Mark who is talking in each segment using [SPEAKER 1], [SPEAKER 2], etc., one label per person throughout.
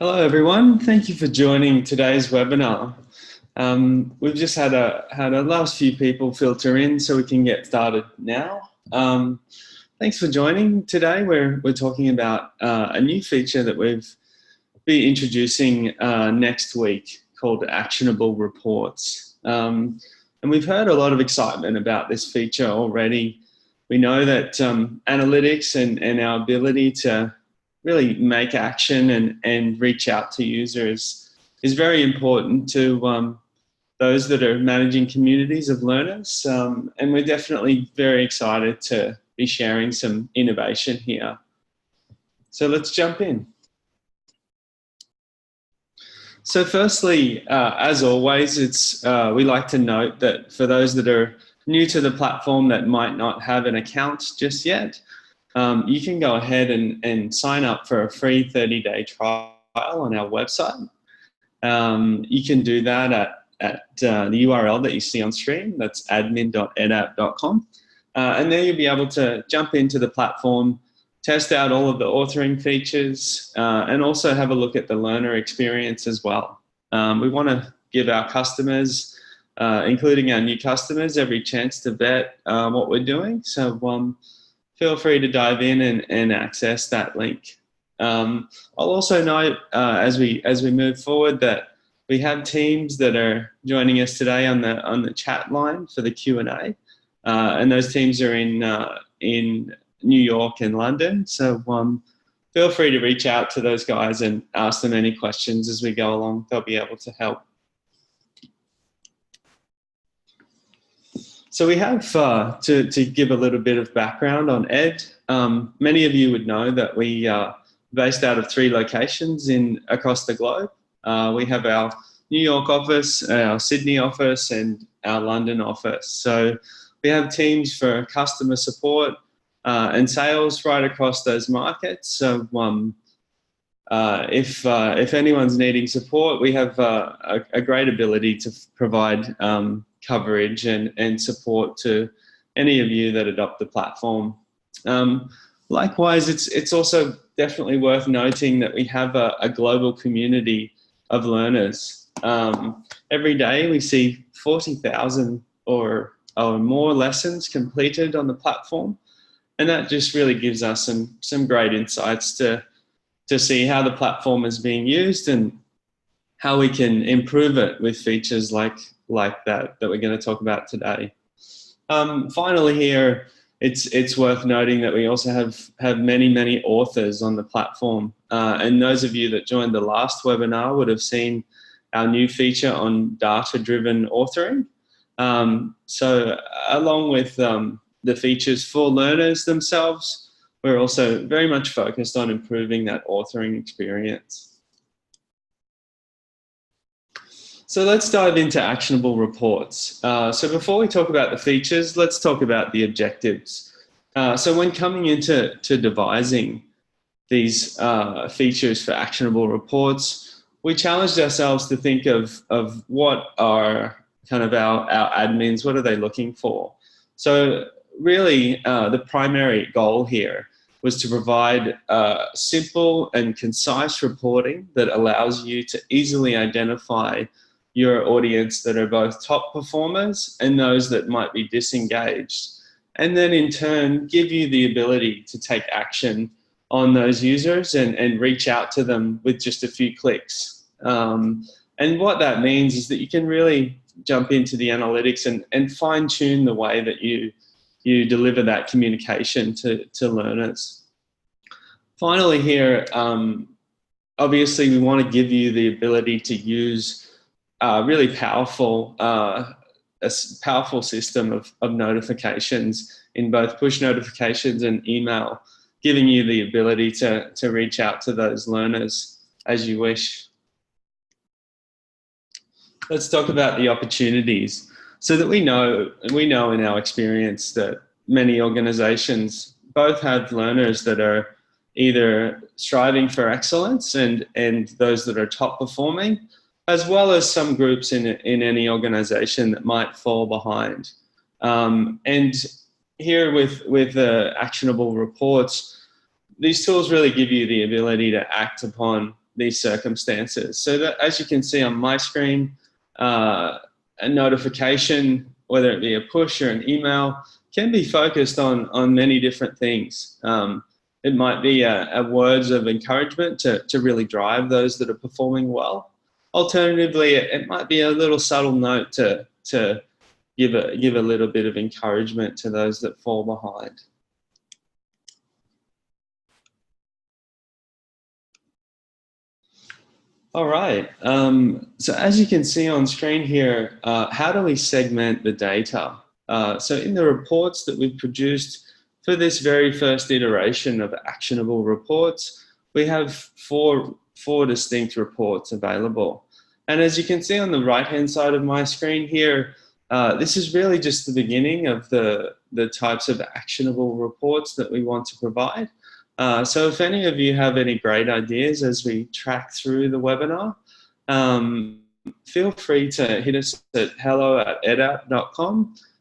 [SPEAKER 1] Hello everyone, thank you for joining today's webinar. We've just had a last few people filter in so we can get started now. Thanks for joining today. We're talking about a new feature that we've be introducing next week called Actionable Reports. And we've heard a lot of excitement about this feature already. We know that analytics and our ability to really make action and reach out to users is very important to those that are managing communities of learners. And we're definitely very excited to be sharing some innovation here. So let's jump in. So firstly, as always, we like to note that for those that are new to the platform that might not have an account just yet, you can go ahead and sign up for a free 30-day trial on our website. You can do that at the URL that you see on screen. That's admin.edapp.com. And there you'll be able to jump into the platform, test out all of the authoring features, and also have a look at the learner experience as well. We want to give our customers, including our new customers, every chance to vet what we're doing. So feel free to dive in and access that link. I'll also note as we move forward that we have teams that are joining us today on the chat line for the Q&A, and those teams are in New York and London. So feel free to reach out to those guys and ask them any questions as we go along. They'll be able to help. So we have, to give a little bit of background on Ed, many of you would know that we are based out of 3 locations across the globe. We have our New York office, our Sydney office, and our London office. So we have teams for customer support and sales right across those markets. So if anyone's needing support, we have a great ability to provide coverage and support to any of you that adopt the platform. Likewise, it's also definitely worth noting that we have a global community of learners. Every day we see 40,000 or more lessons completed on the platform, and that just really gives us some great insights to see how the platform is being used and how we can improve it with features like that we're going to talk about today. Finally here, it's worth noting that we also have many authors on the platform. And those of you that joined the last webinar would have seen our new feature on data-driven authoring. So along with the features for learners themselves, we're also very much focused on improving that authoring experience. So let's dive into actionable reports. So before we talk about the features, let's talk about the objectives. So when coming into devising these features for actionable reports, we challenged ourselves to think of what are kind of our admins, what are they looking for? So really the primary goal here was to provide simple and concise reporting that allows you to easily identify your audience that are both top performers and those that might be disengaged, and then in turn give you the ability to take action on those users and reach out to them with just a few clicks. And what that means is that you can really jump into the analytics and fine-tune the way that you deliver that communication to learners. Finally here, obviously we want to give you the ability to use really powerful, a powerful system of notifications in both push notifications and email, giving you the ability to reach out to those learners as you wish. Let's talk about the opportunities. So that we know in our experience that many organizations both have learners that are either striving for excellence and those that are top performing, as well as some groups in any organization that might fall behind. And here with actionable reports, these tools really give you the ability to act upon these circumstances. So that, as you can see on my screen, a notification, whether it be a push or an email, can be focused on many different things. It might be a words of encouragement to really drive those that are performing well. Alternatively, it might be a little subtle note to give a little bit of encouragement to those that fall behind. All right. So as you can see on screen here, how do we segment the data? So in the reports that we've produced for this very first iteration of actionable reports, we have four distinct reports available. And as you can see on the right-hand side of my screen here, this is really just the beginning of the types of actionable reports that we want to provide. So if any of you have any great ideas as we track through the webinar, feel free to hit us at hello@edapp.com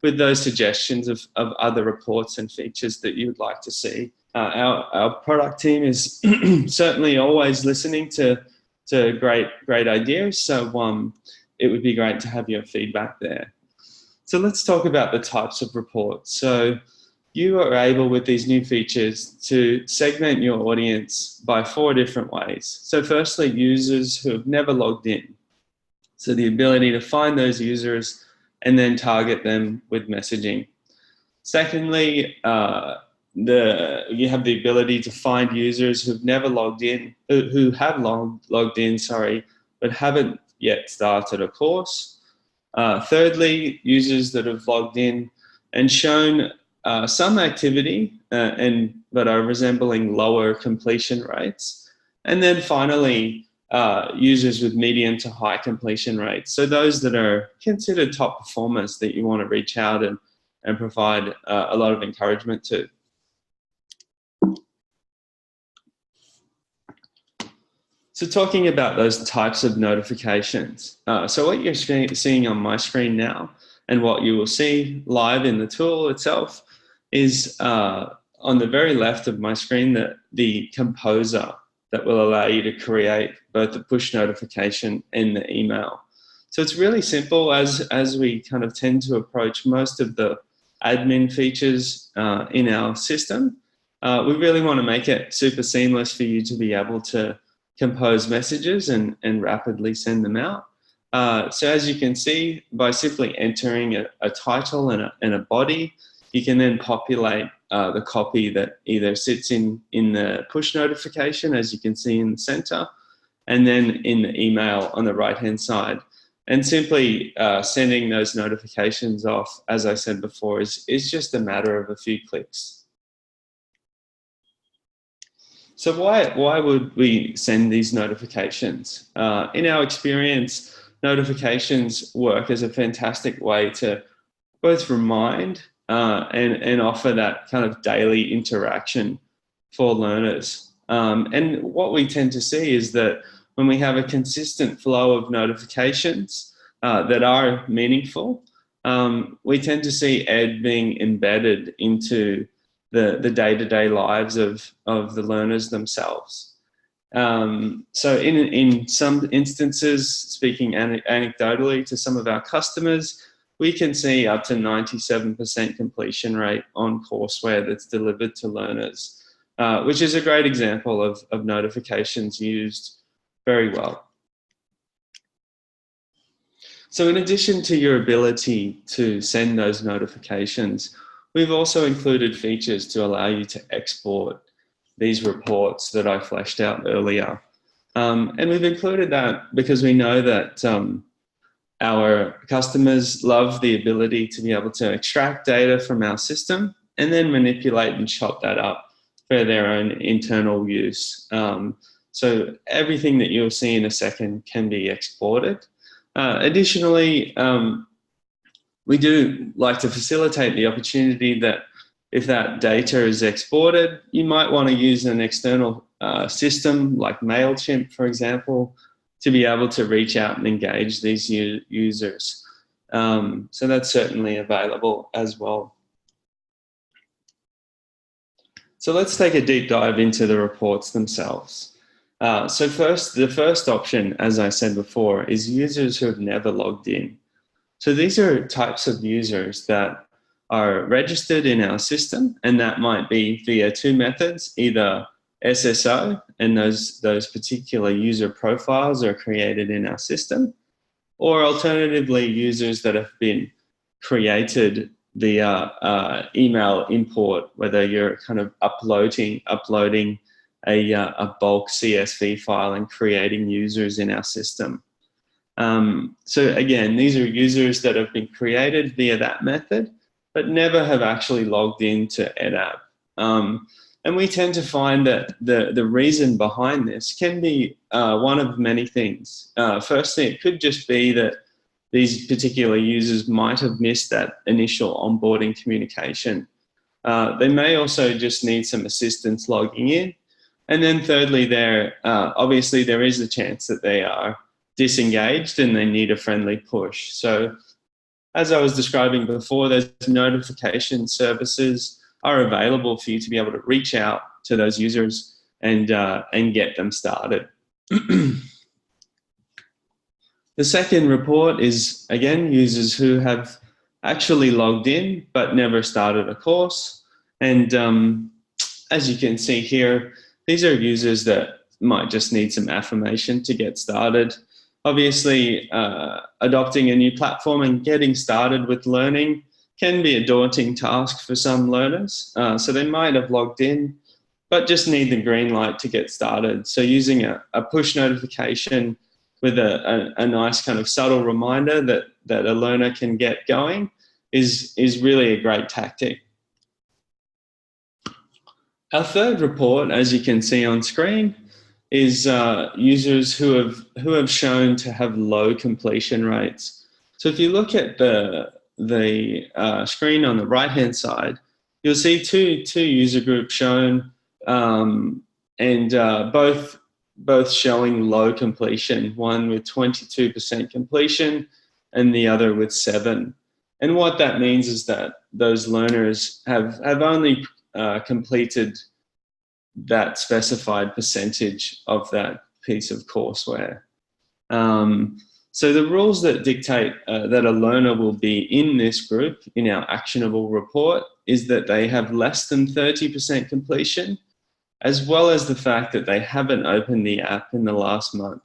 [SPEAKER 1] with those suggestions of other reports and features that you would like to see. Our product team is certainly always listening to great ideas, so it would be great to have your feedback there. So let's talk about the types of reports. So you are able with these new features to segment your audience by 4 different ways. So firstly, users who have never logged in. So the ability to find those users and then target them with messaging. Secondly, you have the ability to find users who've never logged in, who have logged in, but haven't yet started a course. Thirdly, users that have logged in and shown some activity but are resembling lower completion rates. And then finally, users with medium to high completion rates. So those that are considered top performers that you want to reach out and provide a lot of encouragement to. So talking about those types of notifications. So what you're seeing on my screen now and what you will see live in the tool itself is on the very left of my screen, the composer that will allow you to create both the push notification and the email. So it's really simple as we kind of tend to approach most of the admin features in our system. We really want to make it super seamless for you to be able to compose messages and rapidly send them out. So as you can see, by simply entering a title and a body, you can then populate the copy that either sits in the push notification, as you can see in the center, and then in the email on the right-hand side. And simply sending those notifications off, as I said before, is just a matter of a few clicks. So why would we send these notifications? In our experience, notifications work as a fantastic way to both remind and offer that kind of daily interaction for learners. And what we tend to see is that when we have a consistent flow of notifications that are meaningful, we tend to see Ed being embedded into the day-to-day lives of the learners themselves. So in some instances, speaking anecdotally to some of our customers, we can see up to 97% completion rate on courseware that's delivered to learners, which is a great example of notifications used very well. So in addition to your ability to send those notifications, we've also included features to allow you to export these reports that I fleshed out earlier. And we've included that because we know that our customers love the ability to be able to extract data from our system and then manipulate and chop that up for their own internal use. So everything that you'll see in a second can be exported. Additionally, we do like to facilitate the opportunity that if that data is exported, you might want to use an external system like MailChimp, for example, to be able to reach out and engage these users. So that's certainly available as well. So let's take a deep dive into the reports themselves. So the first option, as I said before, is users who have never logged in. So these are types of users that are registered in our system, and that might be via two methods, either SSO, and those particular user profiles are created in our system, or alternatively, users that have been created via email import, whether you're kind of uploading a bulk CSV file and creating users in our system. So again, these are users that have been created via that method, but never have actually logged into EdApp. And we tend to find that the reason behind this can be one of many things. Firstly, it could just be that these particular users might have missed that initial onboarding communication. They may also just need some assistance logging in. And then thirdly, obviously there is a chance that they are disengaged and they need a friendly push. So as I was describing before, those notification services are available for you to be able to reach out to those users and get them started. The second report is, again, users who have actually logged in but never started a course. And as you can see here, these are users that might just need some affirmation to get started. Obviously, adopting a new platform and getting started with learning can be a daunting task for some learners. So they might have logged in, but just need the green light to get started. So using a push notification with a nice kind of subtle reminder that a learner can get going is really a great tactic. Our third report, as you can see on screen, is users who have shown to have low completion rates. So if you look at the screen on the right-hand side, you'll see two user groups shown, and both showing low completion. One with 22% completion, and the other with 7%. And what that means is that those learners have only completed that specified percentage of that piece of courseware. So the rules that dictate that a learner will be in this group in our actionable report is that they have less than 30% completion, as well as the fact that they haven't opened the app in the last month.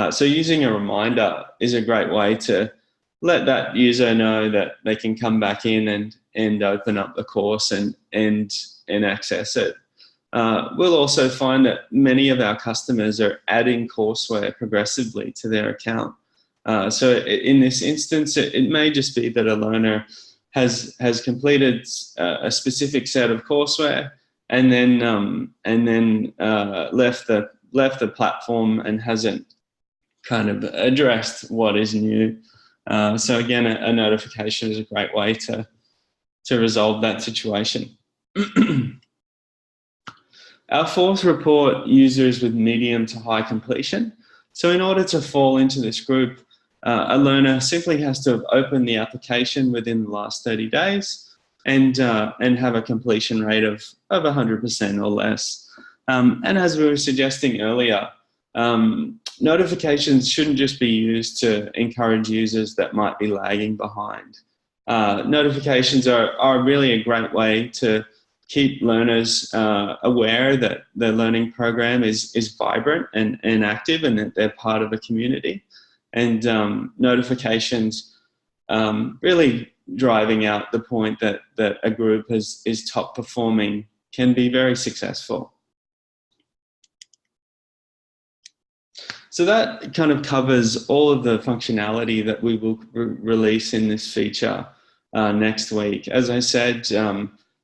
[SPEAKER 1] So using a reminder is a great way to let that user know that they can come back in and open up the course and access it. We'll also find that many of our customers are adding courseware progressively to their account. So in this instance, it may just be that a learner has completed a specific set of courseware and then left the platform and hasn't kind of addressed what is new. So again, a notification is a great way to resolve that situation. Our fourth report, users with medium to high completion. So in order to fall into this group, a learner simply has to have opened the application within the last 30 days and have a completion rate of 100% or less. And as we were suggesting earlier, notifications shouldn't just be used to encourage users that might be lagging behind. Notifications are really a great way to keep learners aware that their learning program is vibrant and active and that they're part of a community. And notifications really driving out the point that a group is top performing can be very successful. So that kind of covers all of the functionality that we will release in this feature next week. As I said,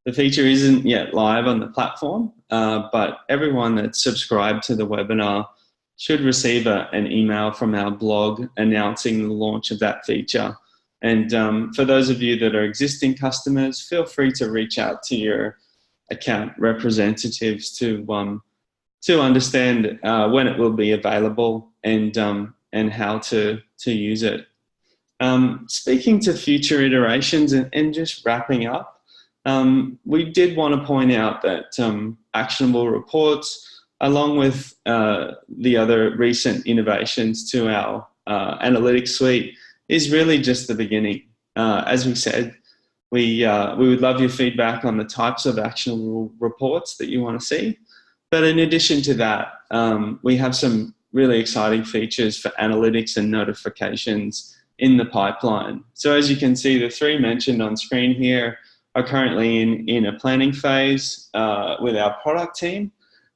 [SPEAKER 1] the feature isn't yet live on the platform, but everyone that's subscribed to the webinar should receive an email from our blog announcing the launch of that feature. And for those of you that are existing customers, feel free to reach out to your account representatives to understand when it will be available and how to use it. Speaking to future iterations and just wrapping up, we did want to point out that actionable reports along with the other recent innovations to our analytics suite, is really just the beginning. As we said, we would love your feedback on the types of actionable reports that you want to see. But in addition to that, we have some really exciting features for analytics and notifications in the pipeline. So as you can see, the 3 mentioned on screen here are currently in a planning phase with our product team,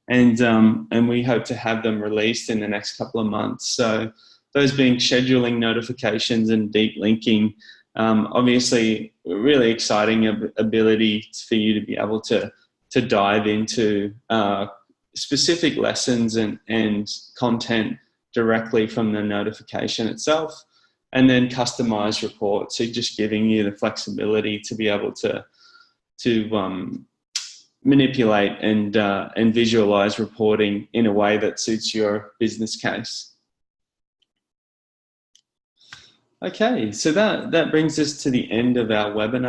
[SPEAKER 1] and we hope to have them released in the next couple of months. So those being scheduling notifications and deep linking, obviously really exciting ability for you to be able to dive into specific lessons and content directly from the notification itself, and then customized reports. So just giving you the flexibility to be able to manipulate and visualize reporting in a way that suits your business case. Okay, so that brings us to the end of our webinar.